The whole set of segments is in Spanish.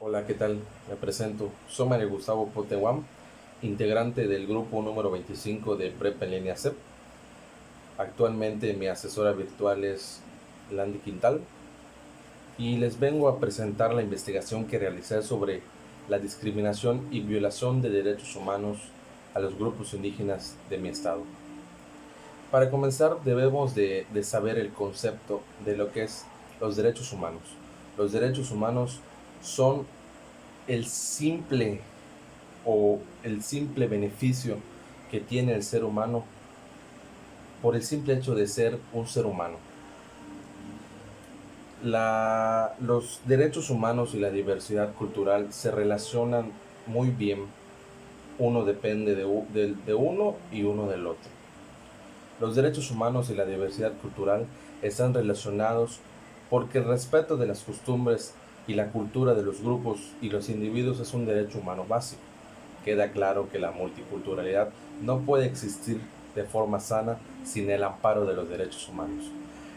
Hola, ¿qué tal? Me presento. Soy Mario Gustavo Potenguam, integrante del grupo número 25 de Prepa en línea CEP. Actualmente mi asesora virtual es Landy Quintal y les vengo a presentar la investigación que realicé sobre la discriminación y violación de derechos humanos a los grupos indígenas de mi estado. Para comenzar, debemos de saber el concepto de lo que es los derechos humanos. Los derechos humanos son el simple el simple beneficio que tiene el ser humano por el simple hecho de ser un ser humano. Los derechos humanos y la diversidad cultural se relacionan muy bien. Uno depende de uno y uno del otro. Los derechos humanos y la diversidad cultural están relacionados porque el respeto de las costumbres y la cultura de los grupos y los individuos es un derecho humano básico. Queda claro que la multiculturalidad no puede existir de forma sana sin el amparo de los derechos humanos,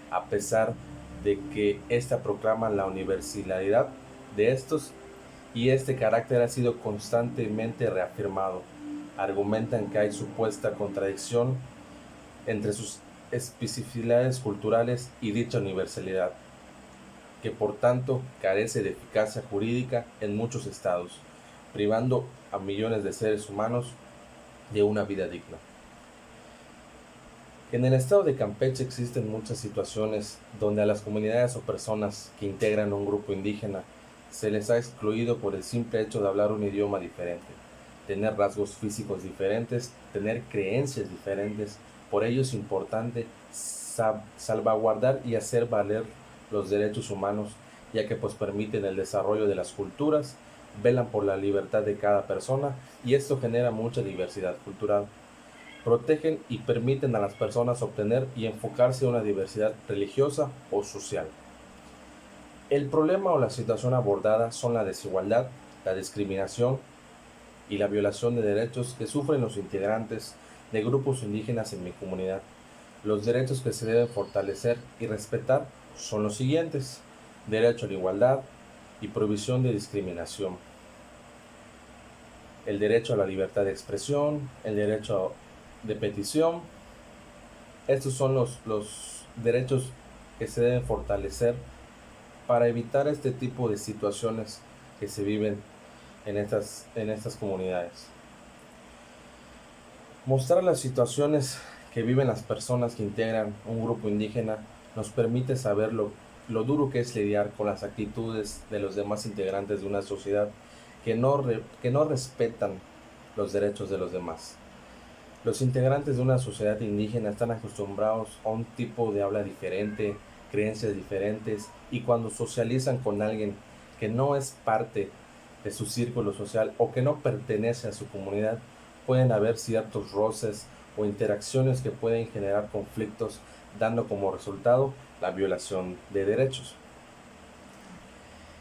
a pesar de que ésta proclama la universalidad de estos y este carácter ha sido constantemente reafirmado. Argumentan que hay supuesta contradicción entre sus especificidades culturales y dicha universalidad, que por tanto carece de eficacia jurídica en muchos estados, privando a millones de seres humanos de una vida digna. En el estado de Campeche existen muchas situaciones donde a las comunidades o personas que integran un grupo indígena se les ha excluido por el simple hecho de hablar un idioma diferente, tener rasgos físicos diferentes, tener creencias diferentes. Por ello es importante salvaguardar y hacer valer los derechos humanos, ya que pues permiten el desarrollo de las culturas, velan por la libertad de cada persona y esto genera mucha diversidad cultural. Protegen y permiten a las personas obtener y enfocarse en una diversidad religiosa o social. El problema o la situación abordada son la desigualdad, la discriminación y la violación de derechos que sufren los integrantes de grupos indígenas en mi comunidad. Los derechos que se deben fortalecer y respetar son los siguientes: derecho a la igualdad y prohibición de discriminación, el derecho a la libertad de expresión, el derecho de petición. Estos son los derechos que se deben fortalecer para evitar este tipo de situaciones que se viven en estas comunidades. Mostrar las situaciones que viven las personas que integran un grupo indígena nos permite saber lo duro que es lidiar con las actitudes de los demás integrantes de una sociedad que no respetan los derechos de los demás. Los integrantes de una sociedad indígena están acostumbrados a un tipo de habla diferente, creencias diferentes, y cuando socializan con alguien que no es parte de su círculo social o que no pertenece a su comunidad, pueden haber ciertos roces o interacciones que pueden generar conflictos, dando como resultado la violación de derechos.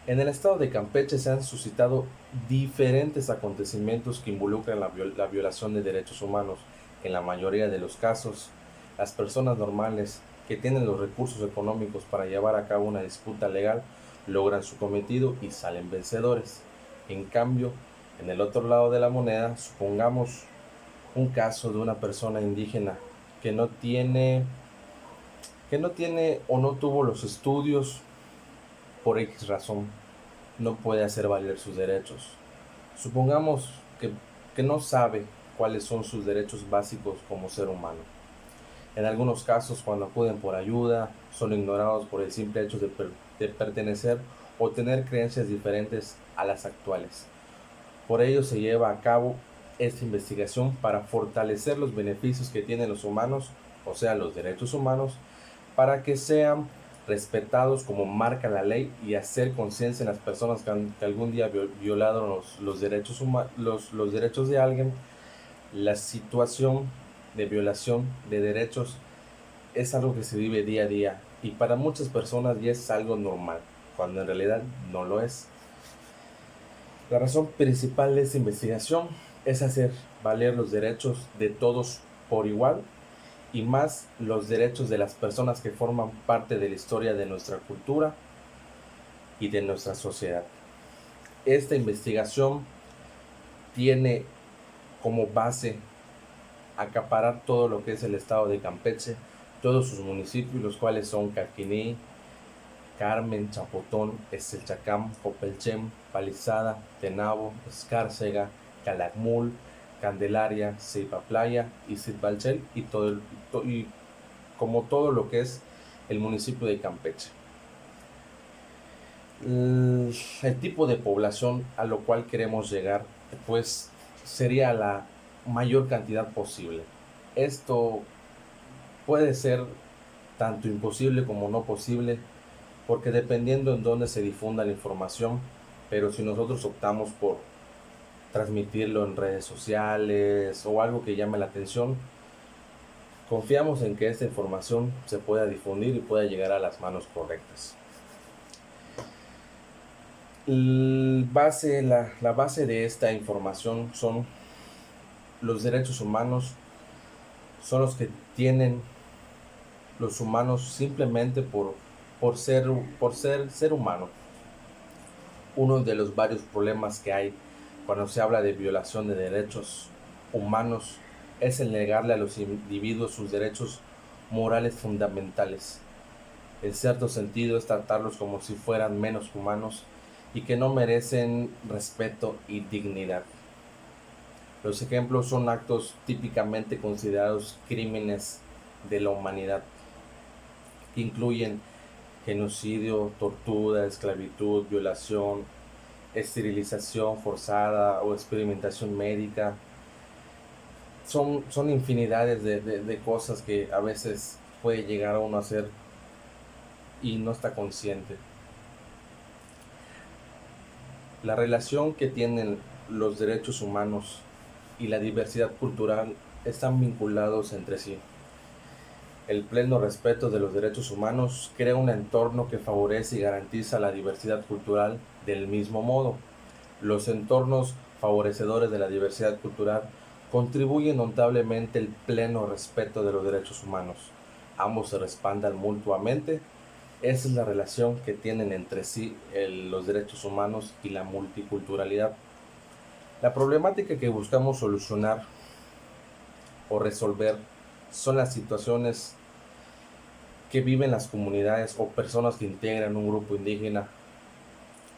En el estado de Campeche se han suscitado diferentes acontecimientos que involucran la violación de derechos humanos. En la mayoría de los casos, las personas normales que tienen los recursos económicos para llevar a cabo una disputa legal logran su cometido y salen vencedores. En cambio, en el otro lado de la moneda, supongamos un caso de una persona indígena que no tiene, que no tiene o no tuvo los estudios por X razón, no puede hacer valer sus derechos. Supongamos que no sabe cuáles son sus derechos básicos como ser humano. En algunos casos, cuando acuden por ayuda, son ignorados por el simple hecho de pertenecer o tener creencias diferentes a las actuales. Por ello se lleva a cabo esta investigación para fortalecer los beneficios que tienen los humanos, o sea, los derechos humanos, para que sean respetados como marca la ley y hacer conciencia en las personas que algún día violaron los derechos de alguien. La situación de violación de derechos es algo que se vive día a día y para muchas personas ya es algo normal, cuando en realidad no lo es. La razón principal de esta investigación es hacer valer los derechos de todos por igual y más los derechos de las personas que forman parte de la historia de nuestra cultura y de nuestra sociedad. Esta investigación tiene como base acaparar todo lo que es el estado de Campeche, todos sus municipios, los cuales son Carquiní, Carmen, Chapotón, Estelchacán, Copelchem, Palizada, Tenabo, Escárcega, Calakmul, Candelaria, Ceipaplaya y Sitbalchel y como todo lo que es el municipio de Campeche. El tipo de población a lo cual queremos llegar pues sería la mayor cantidad posible. Esto puede ser tanto imposible como no posible, porque dependiendo en dónde se difunda la información, pero si nosotros optamos por transmitirlo en redes sociales o algo que llame la atención, confiamos en que esta información se pueda difundir y pueda llegar a las manos correctas. La base de esta información son los derechos humanos, son los que tienen los humanos simplemente por ser humano. Uno de los varios problemas que hay cuando se habla de violación de derechos humanos es el negarle a los individuos sus derechos morales fundamentales. En cierto sentido es tratarlos como si fueran menos humanos y que no merecen respeto y dignidad. Los ejemplos son actos típicamente considerados crímenes de la humanidad, que incluyen genocidio, tortura, esclavitud, violación, esterilización forzada o experimentación médica. Son infinidades de cosas que a veces puede llegar a uno a hacer y no está consciente. La relación que tienen los derechos humanos y la diversidad cultural están vinculados entre sí. El pleno respeto de los derechos humanos crea un entorno que favorece y garantiza la diversidad cultural del mismo modo. Los entornos favorecedores de la diversidad cultural contribuyen notablemente al pleno respeto de los derechos humanos. Ambos se respaldan mutuamente. Esa es la relación que tienen entre sí los derechos humanos y la multiculturalidad. La problemática que buscamos solucionar o resolver son las situaciones que viven las comunidades o personas que integran un grupo indígena,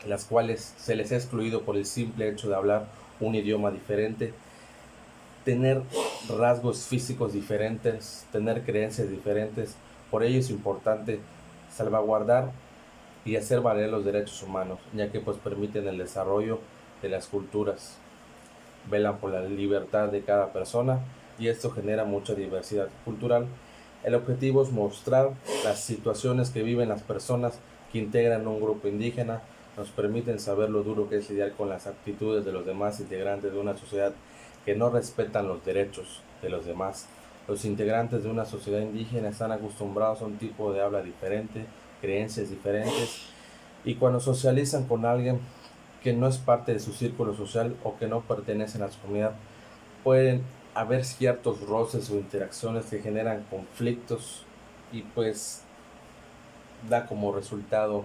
las cuales se les ha excluido por el simple hecho de hablar un idioma diferente, tener rasgos físicos diferentes, tener creencias diferentes. Por ello es importante salvaguardar y hacer valer los derechos humanos, ya que pues permiten el desarrollo de las culturas, velan por la libertad de cada persona y esto genera mucha diversidad cultural. El objetivo es mostrar las situaciones que viven las personas que integran un grupo indígena, nos permiten saber lo duro que es lidiar con las actitudes de los demás integrantes de una sociedad que no respetan los derechos de los demás. Los integrantes de una sociedad indígena están acostumbrados a un tipo de habla diferente, creencias diferentes, y cuando socializan con alguien que no es parte de su círculo social o que no pertenece a su comunidad, pueden haber ciertos roces o interacciones que generan conflictos y pues da como resultado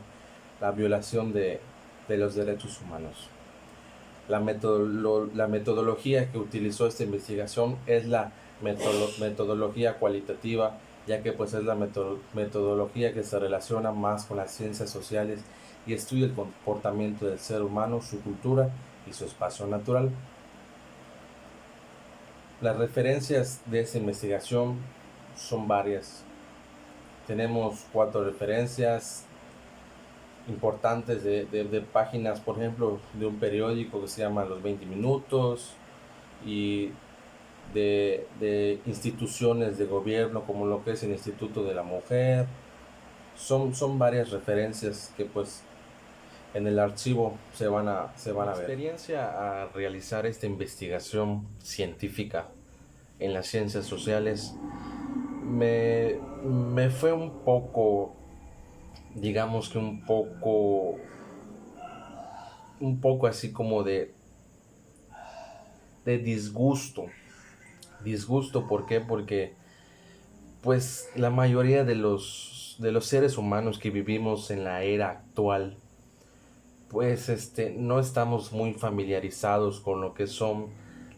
la violación de los derechos humanos. La metodología que utilizó esta investigación es la metodología cualitativa, ya que pues es la metodología que se relaciona más con las ciencias sociales y estudia el comportamiento del ser humano, su cultura y su espacio natural. Las referencias de esta investigación son varias. Tenemos 4 referencias importantes de páginas, por ejemplo, de un periódico que se llama Los 20 Minutos y de instituciones de gobierno como lo que es el Instituto de la Mujer. Son varias referencias que pues en el archivo se van a ver. La experiencia a realizar esta investigación científica en las ciencias sociales me fue un poco, digamos que un poco así como de disgusto. Disgusto, ¿por qué? Porque pues la mayoría de los seres humanos que vivimos en la era actual pues no estamos muy familiarizados con lo que son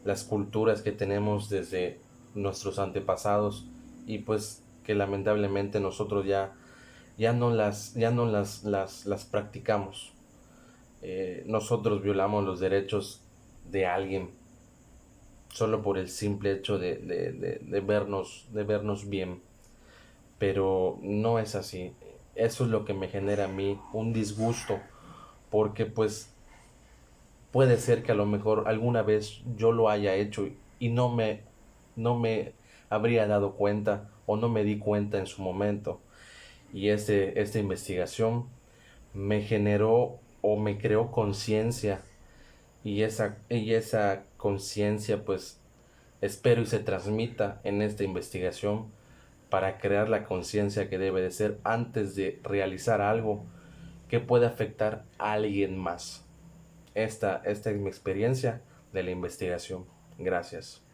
las culturas que tenemos desde nuestros antepasados y pues que lamentablemente nosotros ya no las practicamos. Nosotros violamos los derechos de alguien solo por el simple hecho de vernos bien, pero no es así. Eso es lo que me genera a mí un disgusto, porque pues puede ser que a lo mejor alguna vez yo lo haya hecho y no me habría dado cuenta o no me di cuenta en su momento. Y esta investigación me generó o me creó conciencia, y esa conciencia pues espero y se transmita en esta investigación para crear la conciencia que debe de ser antes de realizar algo que puede afectar a alguien más. Esta es mi experiencia de la investigación. Gracias.